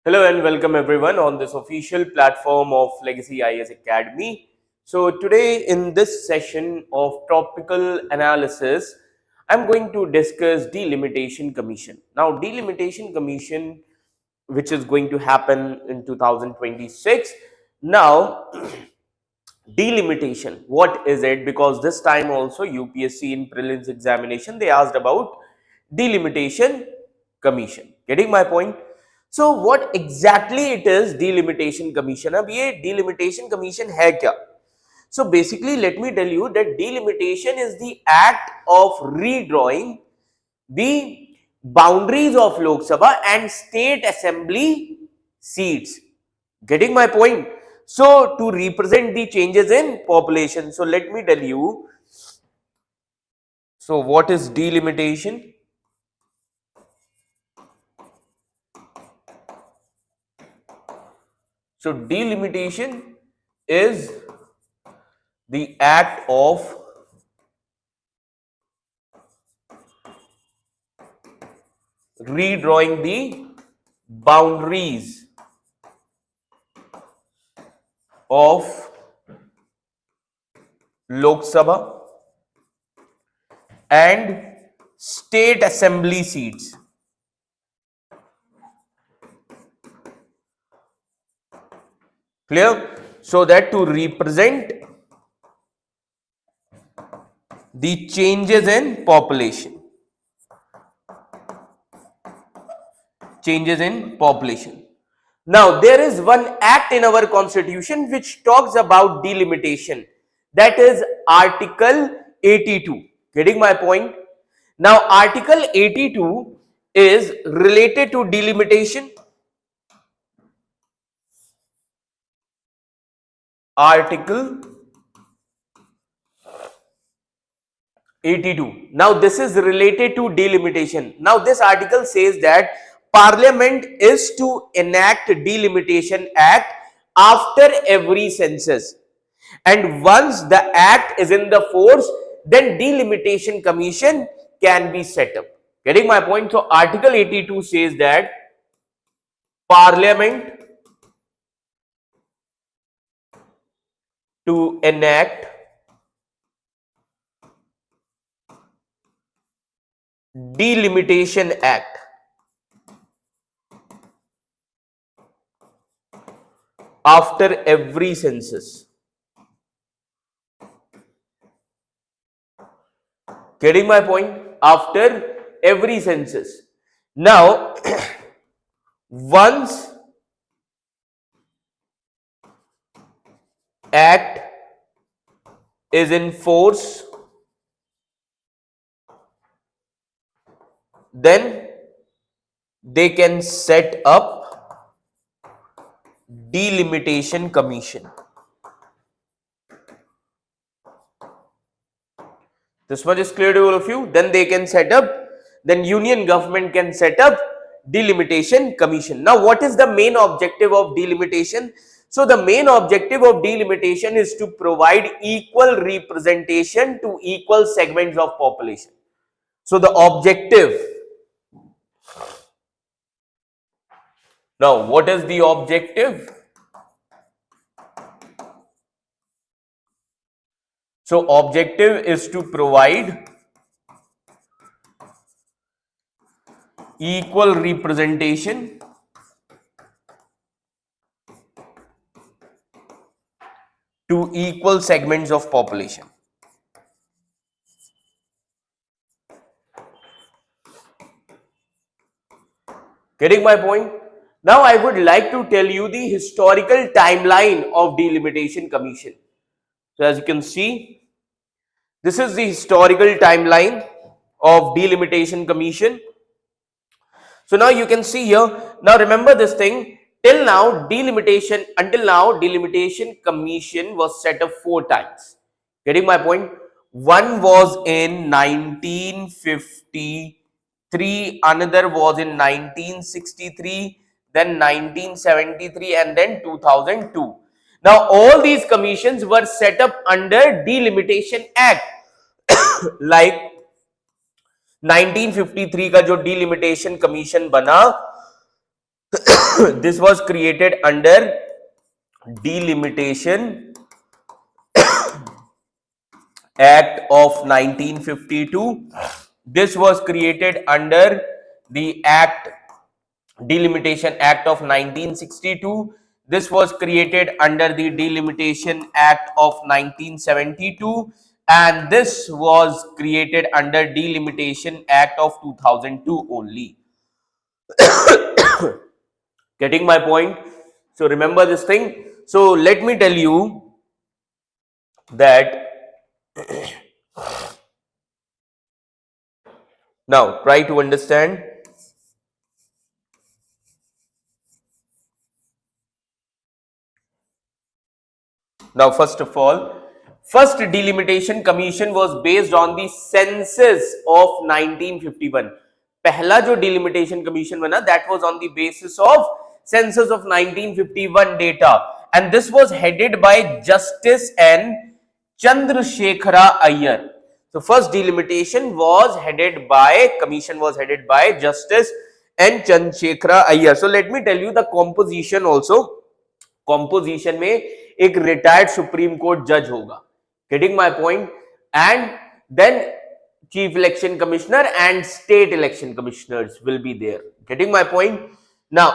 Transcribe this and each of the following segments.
Hello and welcome everyone on this official platform of Legacy IAS Academy. So today in this session of topical analysis, I'm going to discuss delimitation commission. Now delimitation commission, which is going to happen in 2026. Now delimitation, what is it? Because this time also UPSC in prelims examination they asked about delimitation commission. Getting my point? So what exactly it is delimitation commission? अब ये delimitation commission है क्या? So basically let me tell you that delimitation is the act of redrawing the boundaries of Lok Sabha and state assembly seats. Getting my point? So to represent the changes in population, so let me tell you, so what is delimitation? So delimitation is the act of redrawing the boundaries of Lok Sabha and state assembly seats. Clear? So that to represent the changes in population. Changes in population. Now, there is one act in our constitution which talks about delimitation. That is Article 82. Getting my point? Now, Article 82 is related to delimitation. Article 82. Now, this is related to delimitation. Now, this article says that Parliament is to enact Delimitation Act after every census. And once the act is in the force, then Delimitation Commission can be set up. Getting my point? So, Article 82 says that Parliament to enact Delimitation Act after every census. Getting my point? After every census. Now, once act is in force, then they can set up delimitation commission. This much is clear to all of you. Then they can set up, then union government can set up delimitation commission. Now, what is the main objective of delimitation? So, the main objective of delimitation is to provide equal representation to equal segments of population. So, the objective. Now, what is the objective? So, objective is to provide equal representation to equal segments of population. Getting my point? Now, I would like to tell you the historical timeline of Delimitation Commission. So, as you can see, this is the historical timeline of Delimitation Commission. So, now you can see here, now remember this thing, until now Delimitation Commission was set up 4 times. Getting my point? One was in 1953, another was in 1963, then 1973 and then 2002. Now, all these commissions were set up under Delimitation Act. like 1953 का जो delimitation commission बना This was created under Delimitation Act of 1952. This was created under the Delimitation Act of 1962. This was created under the Delimitation Act of 1972, and this was created under Delimitation Act of 2002 only. Getting my point? So remember this thing. So let me tell you that now try to understand. Now, first of all, first delimitation commission was based on the census of 1951. पहला जो delimitation commission बना, that was on the basis of census of 1951 data, and this was headed by Justice N. Chandrasekhara Iyer. So first delimitation was headed by commission was headed by Justice N. Chandrasekhara Iyer. So let me tell you the composition also. Composition में एक retired supreme court जज होगा, getting my point, and then chief election commissioner and state election commissioners will be there, getting my point. Now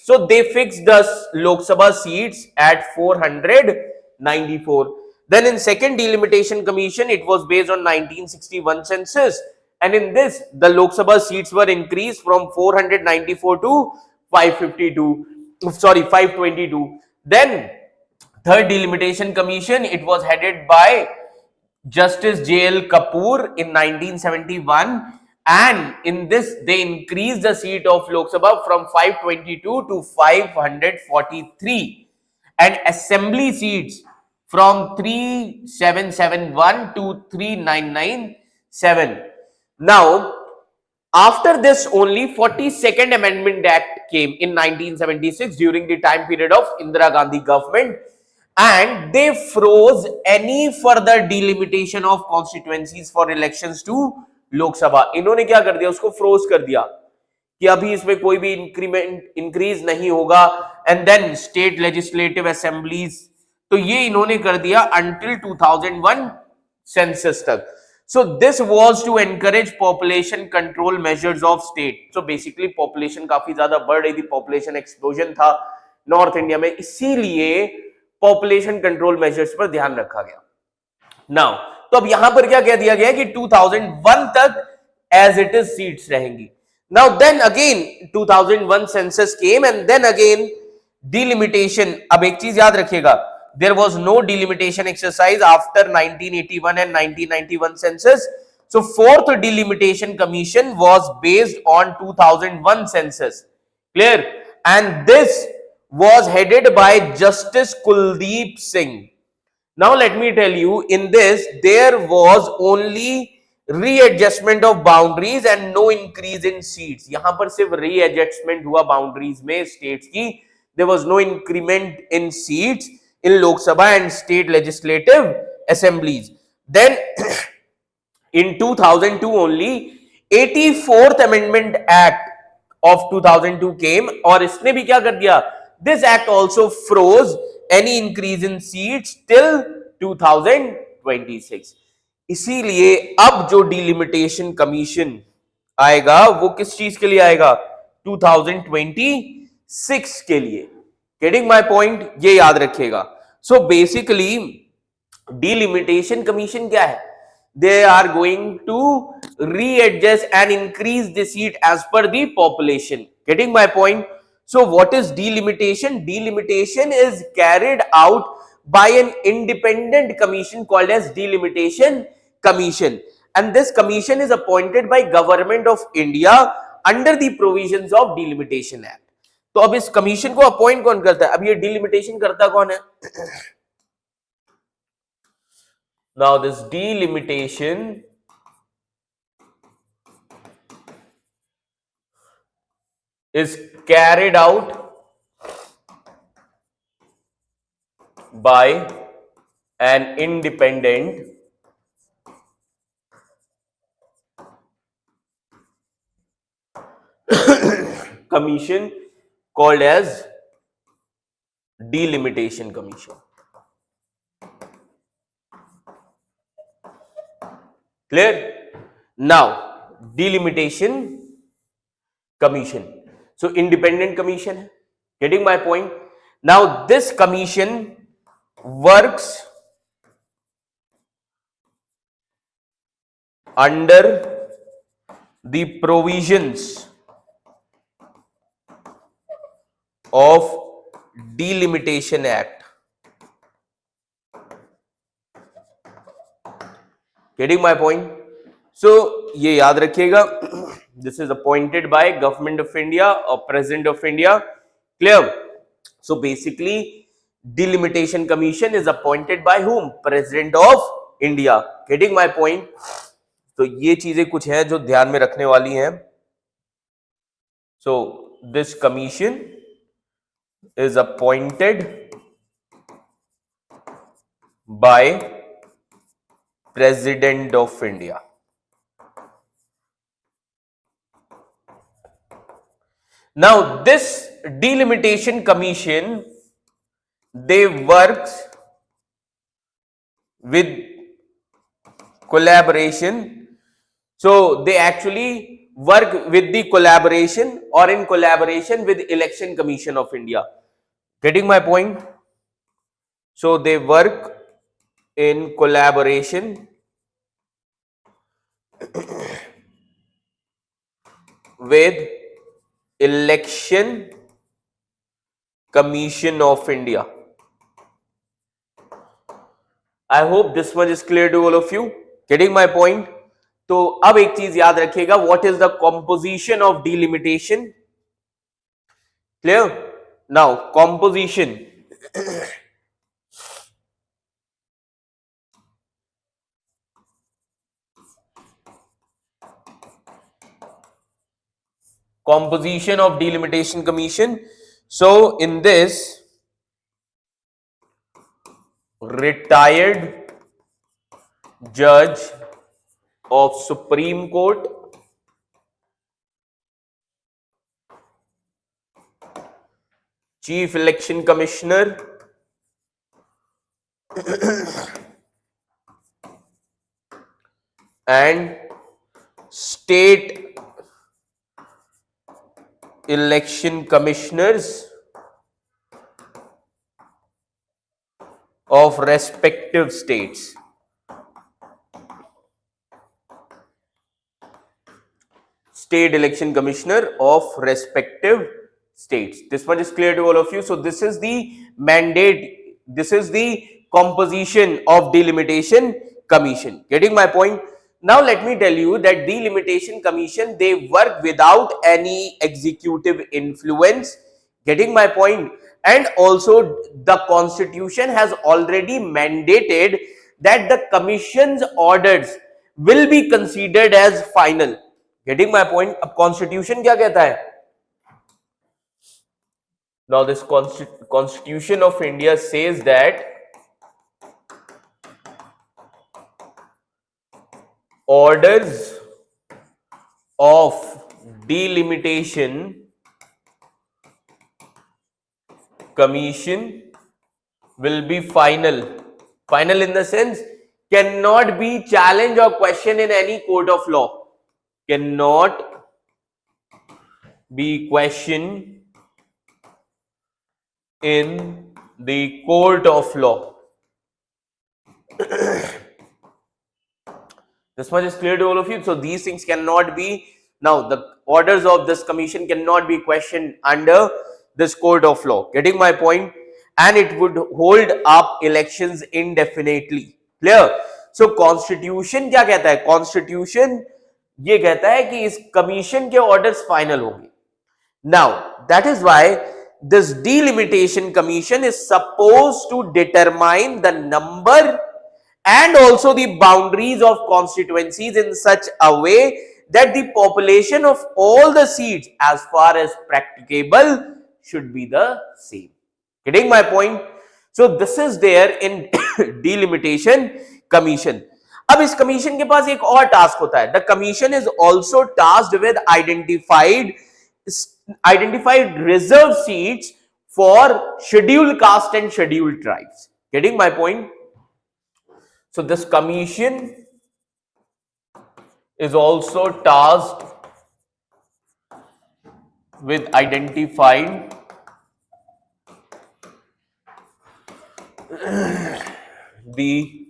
so they fix the Lok Sabha seats at 494. Then in second delimitation commission, it was based on 1961 census, and in this the Lok Sabha seats were increased from 494 to 552. Sorry, 522. Then third delimitation commission, it was headed by Justice J.L. Kapoor in 1971, and in this they increased the seat of Lok Sabha from 522 to 543, and assembly seats from 3771 to 3997. Now after this only 42nd Amendment Act came in 1976 during the time period of Indira Gandhi government, and they froze any further delimitation of constituencies for elections to Lok Sabha. इन्होंने क्या कर दिया, उसको froze कर दिया कि अभी इसमें कोई भी इंक्रीज नहीं होगा, and then state legislative assemblies, तो ये इन्होंने कर दिया अंटिल 2001 सेंसस तक. So this was to encourage population control measures of state. So basically population काफी ज्यादा बढ़ रही थी, population explosion था नॉर्थ इंडिया में, इसीलिए population control measures पर ध्यान रखा गया. Now तो अब यहां पर क्या कह दिया गया कि 2001 तक as it is seats रहेंगी. Now then again 2001 census came, and then again delimitation. अब एक चीज याद रखिएगा, there was no delimitation exercise after 1981 and 1991 census. So fourth delimitation commission was based on 2001 census. Clear? And this was headed by Justice Kuldeep Singh. Now let me tell you, in this there was only readjustment of boundaries and no increase in seats. यहां पर सिर्फ readjustment हुआ boundaries में states की, there was no increment in seats in Lok Sabha and state legislative assemblies. Then in 2002 only 84th Amendment Act of 2002 came, और इसने भी क्या कर दिया, this act also froze any increase in seats till 2026. इसीलिए अब जो डिलिमिटेशन कमीशन आएगा वो किस चीज के लिए आएगा, 2026 के लिए. गेटिंग माय पॉइंट, ये याद रखिएगा. सो बेसिकली डिलिमिटेशन कमीशन क्या है, they are going to readjust and increase the seat as per the population. Getting my point? So what is delimitation? Delimitation is carried out by an independent commission called as delimitation commission, and this commission is appointed by government of India under the provisions of delimitation act. तो अब इस commission को appoint कौन करता है, अब ये delimitation करता कौन है. Now this delimitation is carried out by an independent commission called as delimitation commission. Clear? Now, delimitation commission. So, independent commission. Getting my point? Now, this commission works under the provisions of Delimitation Act. Getting my point? So ये याद रखिएगा, this is appointed by Government of India or President of India. Clear? So basically Delimitation Commission is appointed by whom? President of India. Getting my point? तो ये चीजें कुछ हैं जो ध्यान में रखने वाली हैं. So this commission is appointed by President of India. Now this delimitation commission, they works with collaboration. So they actually work with the collaboration or in collaboration with Election Commission of India. Getting my point? So they work in collaboration with Election Commission of India. I hope this much is clear to all of you. Getting my point? तो अब एक चीज याद रखिएगा, what is the composition of delimitation? Clear? Now composition. Composition of Delimitation Commission. So in this, retired judge of Supreme Court, Chief Election Commissioner, and state election commissioners of respective states. State election commissioner of respective states. This much is clear to all of you. So this is the mandate, this is the composition of Delimitation Commission. Getting my point? Now let me tell you that Delimitation Commission, they work without any executive influence. Getting my point? And also the constitution has already mandated that the commission's orders will be considered as final. Getting my point? अब constitution क्या कहता है? Now this constitution of India says that orders of delimitation commission will be final. Final in the sense cannot be challenged or questioned in any court of law. Cannot be questioned in the court of law. This much is clear to all of you. So these things cannot be, now the orders of this commission cannot be questioned under this court of law. Getting my point? And it would hold up elections indefinitely. Clear? So constitution क्या कहता है? Constitution ये कहता है कि इस commission के orders final होंगे. Now that is why this delimitation commission is supposed to determine the number and also the boundaries of constituencies in such a way that the population of all the seats as far as practicable should be the same. Getting my point? So this is there in delimitation commission. अब इस commission के पास एक और task होता है. The commission is also tasked with identified identified reserve seats for scheduled caste and scheduled tribes. Getting my point? So this commission is also tasked with identifying the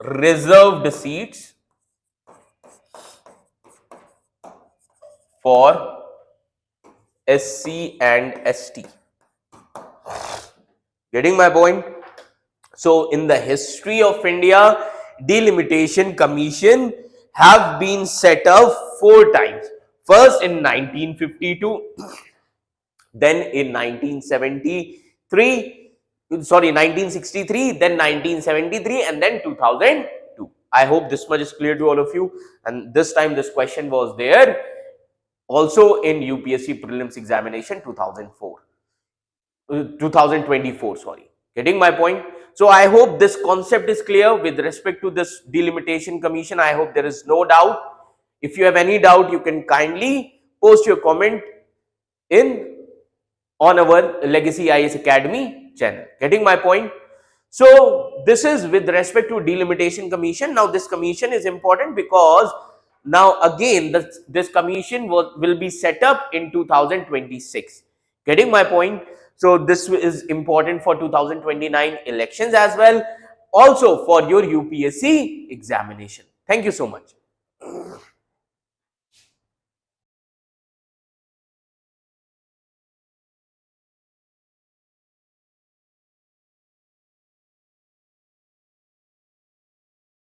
reserved seats for SC and ST. Getting my point? So in the history of India, delimitation commission have been set up 4 times. First in 1952, then in 1973, 1963, then 1973, and then 2002. I hope this much is clear to all of you. And this time this question was there also in UPSC prelims examination 2024, sorry. Getting my point? So I hope this concept is clear with respect to this delimitation commission. I hope there is no doubt. If you have any doubt, you can kindly post your comment on our Legacy IAS Academy channel. Getting my point? So this is with respect to delimitation commission. Now this commission is important because now again this commission will be set up in 2026. Getting my point? So this is important for 2029 elections as well, also for your UPSC examination. Thank you so much.